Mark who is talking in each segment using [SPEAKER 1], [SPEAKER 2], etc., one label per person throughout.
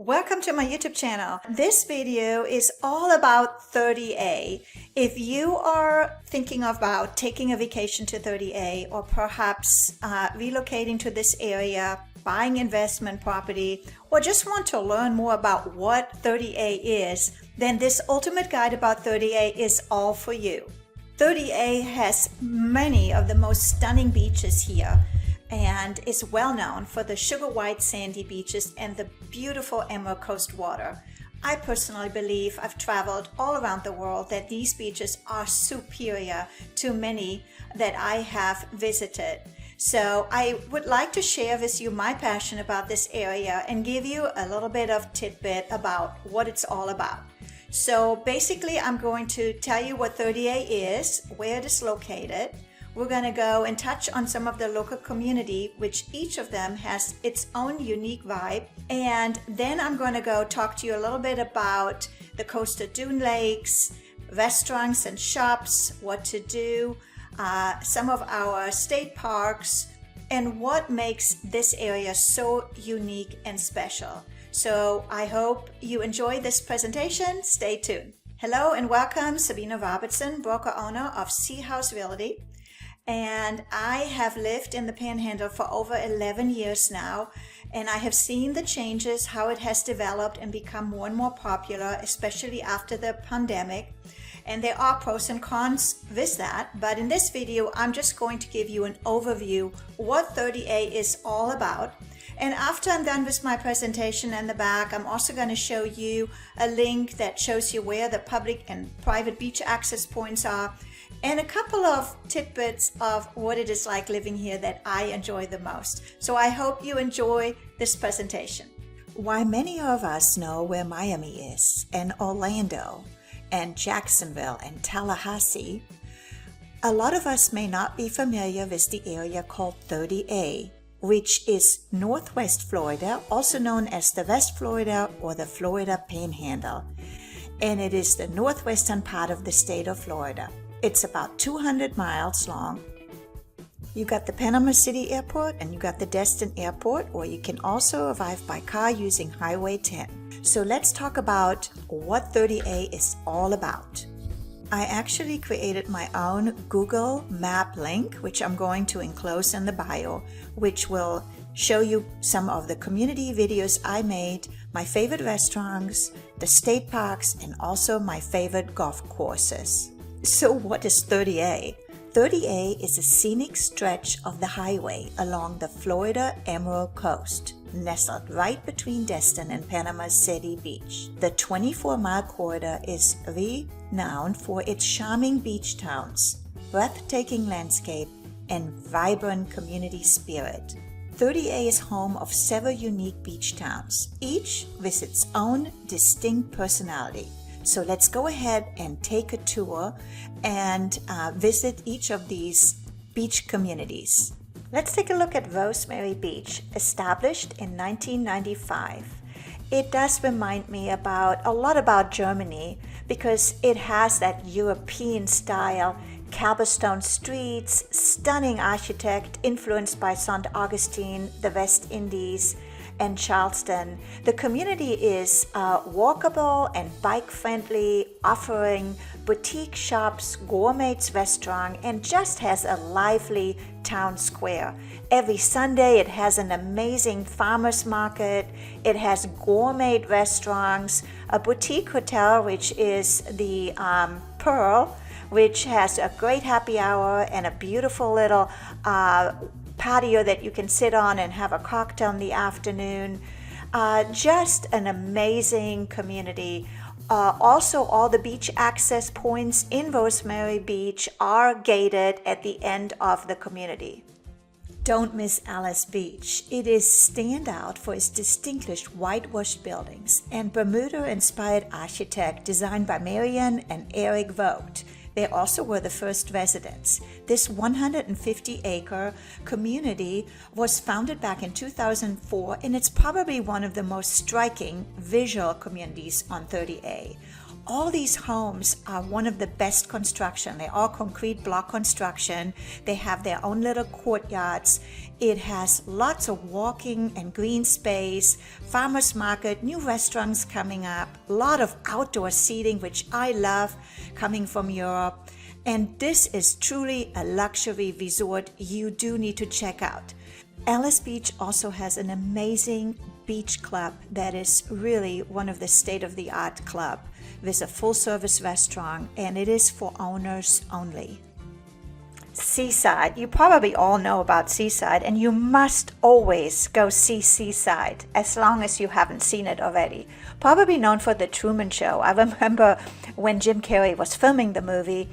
[SPEAKER 1] Welcome to my YouTube channel. This video is all about 30A. If you are thinking about taking a vacation to 30A or perhaps relocating to this area, buying investment property, or just want to learn more about what 30A is, then this ultimate guide about 30A is all for you. 30A has many of the most stunning beaches here and is well known for the sugar white sandy beaches and the beautiful Emerald Coast water. I personally believe I've traveled all around the world that these beaches are superior to many that I have visited. So I would like to share with you my passion about this area and give you a little bit of tidbit about what it's all about. So basically I'm going to tell you what 30A is, where it is located. We're going to go and touch on some of the local community, which each of them has its own unique vibe. And then I'm going to go talk to you a little bit about the coastal dune lakes, restaurants and shops, what to do, some of our state parks, and what makes this area so unique and special. So I hope you enjoy this presentation. Stay tuned. Hello and welcome, Sabina Robertson, broker owner of Sea House Realty. And I have lived in the Panhandle for over 11 years now, and I have seen the changes, how it has developed and become more and more popular, especially after the pandemic. And there are pros and cons with that, but in this video, I'm just going to give you an overview what 30A is all about. And after I'm done with my presentation in the back, I'm also going to show you a link that shows you where the public and private beach access points are, and a couple of tidbits of what it is like living here that I enjoy the most. So I hope you enjoy this presentation. Why many of us know where Miami is, and Orlando, and Jacksonville, and Tallahassee, a lot of us may not be familiar with the area called 30A, which is Northwest Florida, also known as the West Florida or the Florida Panhandle. And it is the northwestern part of the state of Florida. It's about 200 miles long. You got the Panama City Airport and you got the Destin Airport, or you can also arrive by car using Highway 10. So let's talk about what 30A is all about. I actually created my own Google Map link, which I'm going to enclose in the bio, which will show you some of the community videos I made, my favorite restaurants, the state parks, and also my favorite golf courses. So what is 30A? 30A is a scenic stretch of the highway along the Florida Emerald Coast, nestled right between Destin and Panama City Beach. The 24-mile corridor is renowned for its charming beach towns, breathtaking landscape, and vibrant community spirit. 30A is home of several unique beach towns, each with its own distinct personality. So let's go ahead and take a tour and visit each of these beach communities. Let's take a look at Rosemary Beach, established in 1995. It does remind me a lot about Germany because it has that European style, cobblestone streets, stunning architect influenced by St. Augustine, the West Indies, and Charleston. The community is walkable and bike-friendly, offering boutique shops, gourmet restaurant, and just has a lively town square. Every Sunday it has an amazing farmers market. It has gourmet restaurants, a boutique hotel, which is the Pearl, which has a great happy hour and a beautiful little patio that you can sit on and have a cocktail in the afternoon. Just an amazing community. Also, all the beach access points in Rosemary Beach are gated at the end of the community. Don't miss Alys Beach. It is standout for its distinguished whitewashed buildings and Bermuda-inspired architect designed by Marian and Eric Vogt. They also were the first residents. This 150-acre community was founded back in 2004, and it's probably one of the most striking visual communities on 30A. All these homes are one of the best construction. They're all concrete block construction. They have their own little courtyards. It has lots of walking and green space, farmers market, new restaurants coming up, a lot of outdoor seating, which I love coming from Europe. And this is truly a luxury resort you do need to check out. Alys Beach also has an amazing beach club that is really one of the state-of-the-art club with a full-service restaurant, and it is for owners only. Seaside. You probably all know about Seaside, and you must always go see Seaside as long as you haven't seen it already. Probably known for the Truman Show. I remember when Jim Carrey was filming the movie,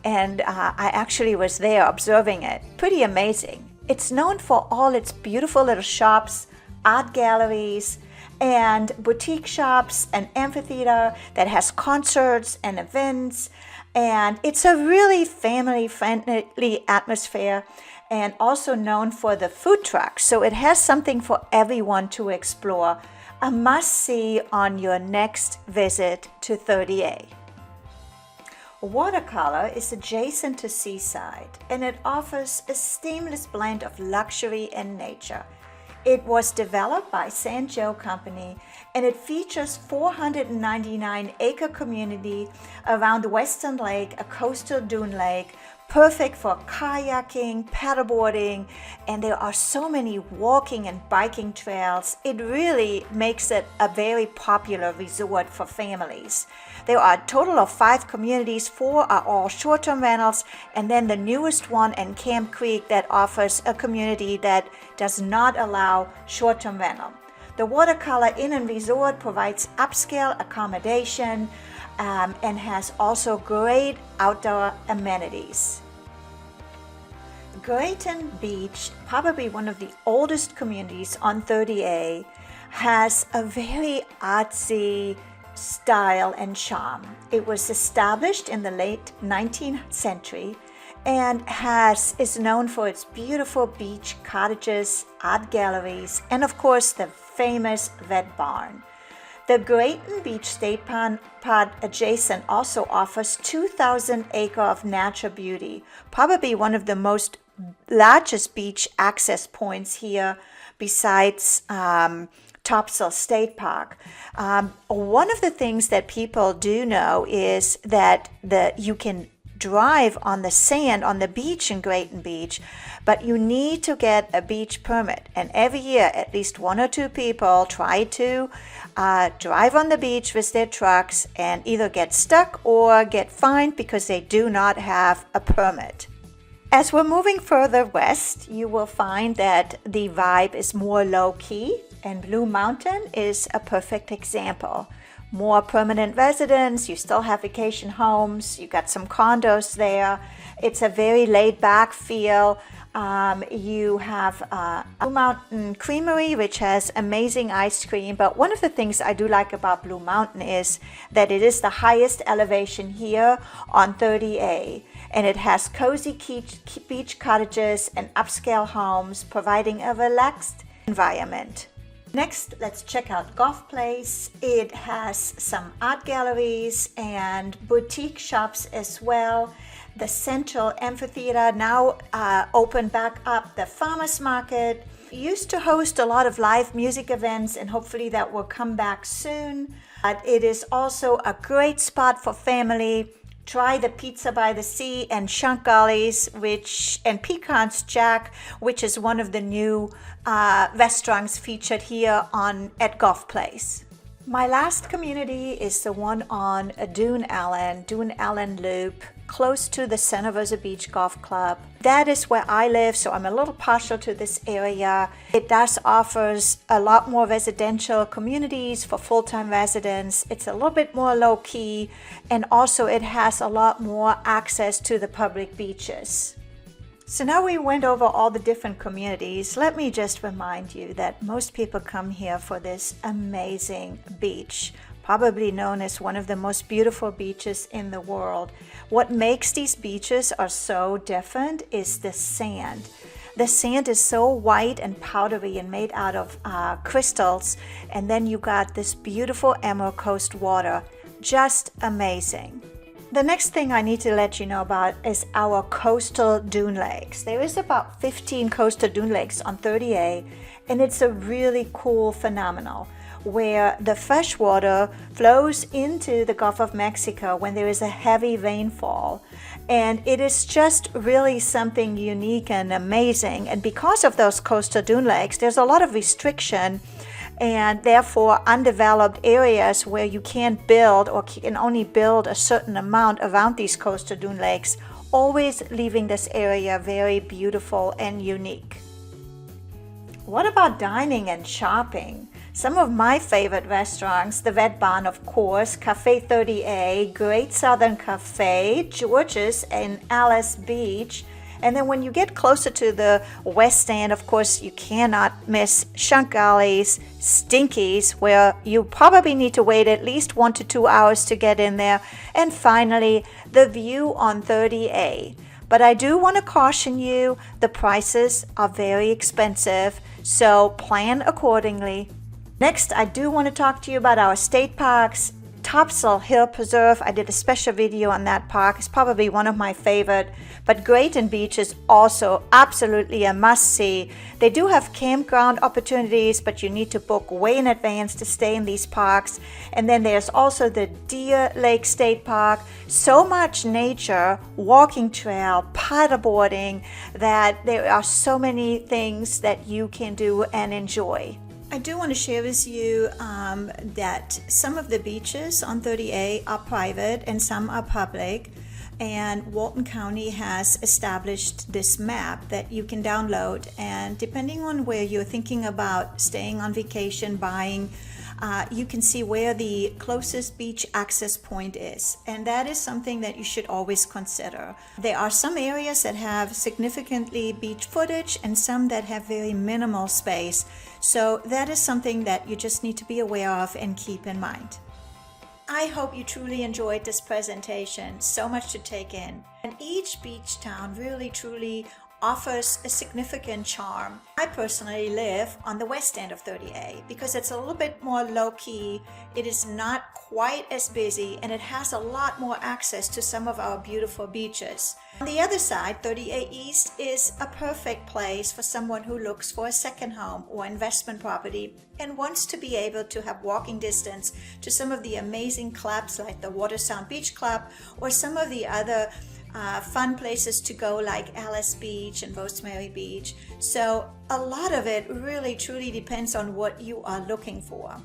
[SPEAKER 1] and I actually was there observing it. Pretty amazing. It's known for all its beautiful little shops, art galleries, and boutique shops, and amphitheater that has concerts and events. And it's a really family-friendly atmosphere, and also known for the food trucks. So it has something for everyone to explore. A must-see on your next visit to 30A. Watercolor is adjacent to Seaside, and it offers a seamless blend of luxury and nature. It was developed by San Joe Company, and it features 499-acre community around the Western Lake, a coastal dune lake, perfect for kayaking, paddleboarding, and there are so many walking and biking trails. It really makes it a very popular resort for families. There are a total of 5 communities, 4 are all short-term rentals, and then the newest one in Camp Creek that offers a community that does not allow short-term rental. The Watercolor Inn and Resort provides upscale accommodation and has also great outdoor amenities. Grayton Beach, probably one of the oldest communities on 30A, has a very artsy style and charm. It was established in the late 19th century and is known for its beautiful beach cottages, art galleries, and of course the famous Red Barn. The Grayton Beach State Park adjacent also offers 2,000 acres of natural beauty, probably one of the largest beach access points here besides Topsail State Park. One of the things that people do know is that you can drive on the sand on the beach in Grayton Beach, but you need to get a beach permit. And every year, at least 1 or 2 people try to drive on the beach with their trucks and either get stuck or get fined because they do not have a permit. As we're moving further west, you will find that the vibe is more low-key, and Blue Mountain is a perfect example. More permanent residents, you still have vacation homes, you got some condos there. It's a very laid-back feel. You have Blue Mountain Creamery, which has amazing ice cream. But one of the things I do like about Blue Mountain is that it is the highest elevation here on 30A. And it has cozy beach cottages and upscale homes, providing a relaxed environment. Next, let's check out Golf Place. It has some art galleries and boutique shops as well. The Central Amphitheater now opened back up. The Farmers Market used to host a lot of live music events, and hopefully that will come back soon. But it is also a great spot for family. Try the Pizza by the Sea and Shankalis, and Pecans Jack, which is one of the new restaurants featured here at Golf Place. My last community is the one on Dune Allen Loop, close to the Santa Rosa Beach Golf Club. That is where I live, so I'm a little partial to this area. It does offers a lot more residential communities for full-time residents. It's a little bit more low-key, and also it has a lot more access to the public beaches. So now we went over all the different communities. Let me just remind you that most people come here for this amazing beach, probably known as one of the most beautiful beaches in the world. What makes these beaches are so different is the sand. The sand is so white and powdery and made out of crystals, and then you got this beautiful Emerald Coast water. just amazing. The next thing I need to let you know about is our coastal dune lakes. There is about 15 coastal dune lakes on 30A, and it's a really cool phenomenon where the fresh water flows into the Gulf of Mexico when there is a heavy rainfall. And it is just really something unique and amazing. And because of those coastal dune lakes, there's a lot of restriction and therefore undeveloped areas where you can't build or can only build a certain amount around these coastal dune lakes, always leaving this area very beautiful and unique. What about dining and shopping? Some of my favorite restaurants, the Red Barn, of course, Cafe 30A, Great Southern Cafe, George's, and Alys Beach. And then when you get closer to the West End, of course, you cannot miss Shanghai's, Stinky's, where you probably need to wait at least 1 to 2 hours to get in there. And finally, the View on 30A. But I do want to caution you, the prices are very expensive, so plan accordingly. Next, I do want to talk to you about our state parks. Topsail Hill Preserve, I did a special video on that park. It's probably one of my favorite. But Grayton Beach is also absolutely a must-see. They do have campground opportunities, but you need to book way in advance to stay in these parks. And then there's also the Deer Lake State Park. So much nature, walking trail, paddleboarding, that there are so many things that you can do and enjoy. I do want to share with you that some of the beaches on 30A are private and some are public, and Walton County has established this map that you can download, and depending on where you're thinking about staying on vacation, buying, you can see where the closest beach access point is, and that is something that you should always consider. There are some areas that have significantly beach footage and some that have very minimal space, so that is something that you just need to be aware of and keep in mind. I hope you truly enjoyed this presentation. So much to take in, and each beach town really truly offers a significant charm. I personally live on the west end of 30A because it's a little bit more low-key, it is not quite as busy, and it has a lot more access to some of our beautiful beaches. On the other side, 30A East is a perfect place for someone who looks for a second home or investment property and wants to be able to have walking distance to some of the amazing clubs like the Watersound Beach Club or some of the other fun places to go like Alys Beach and Rosemary Beach. So a lot of it really truly depends on what you are looking for.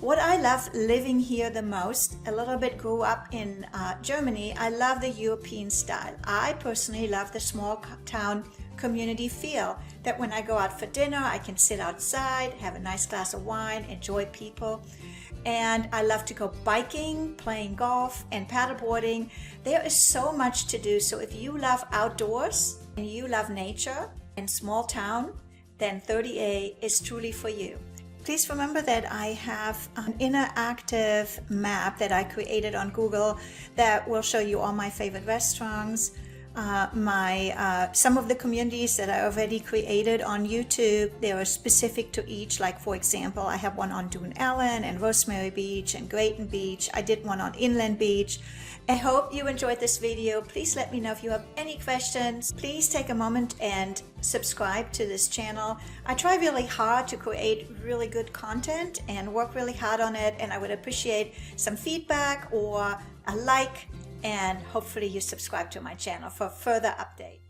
[SPEAKER 1] What I love living here the most, a little bit grew up in Germany, I love the European style. I personally love the small town community feel, that when I go out for dinner, I can sit outside, have a nice glass of wine, enjoy people. And I love to go biking, playing golf, and paddleboarding. There is so much to do. So if you love outdoors and you love nature and small town, then 30A is truly for you. Please remember that I have an interactive map that I created on Google that will show you all my favorite restaurants, some of the communities that I already created on YouTube. They are specific to each. Like, for example, I have one on Dune Allen and Rosemary Beach and Grayton Beach. I did one on Inland Beach. I hope you enjoyed this video. Please let me know if you have any questions. Please take a moment and subscribe to this channel. I try really hard to create really good content and work really hard on it, and I would appreciate some feedback or a like, and hopefully you subscribe to my channel for further updates.